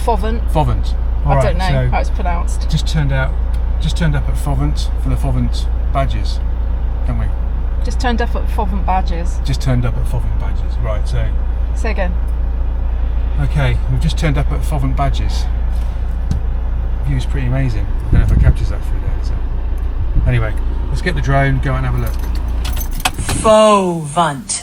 Fovant. Fovant. All I right, don't know so how it's pronounced. just turned up at Fovant for the Fovant badges, haven't we? Just turned up at Fovant Badges. Just turned up at Fovant badges. Right, so Say again. okay, we've just turned up at Fovant badges. The view's pretty amazing. I don't know if it captures that through there. So anyway, let's get the drone, go out and have a look. Fovant.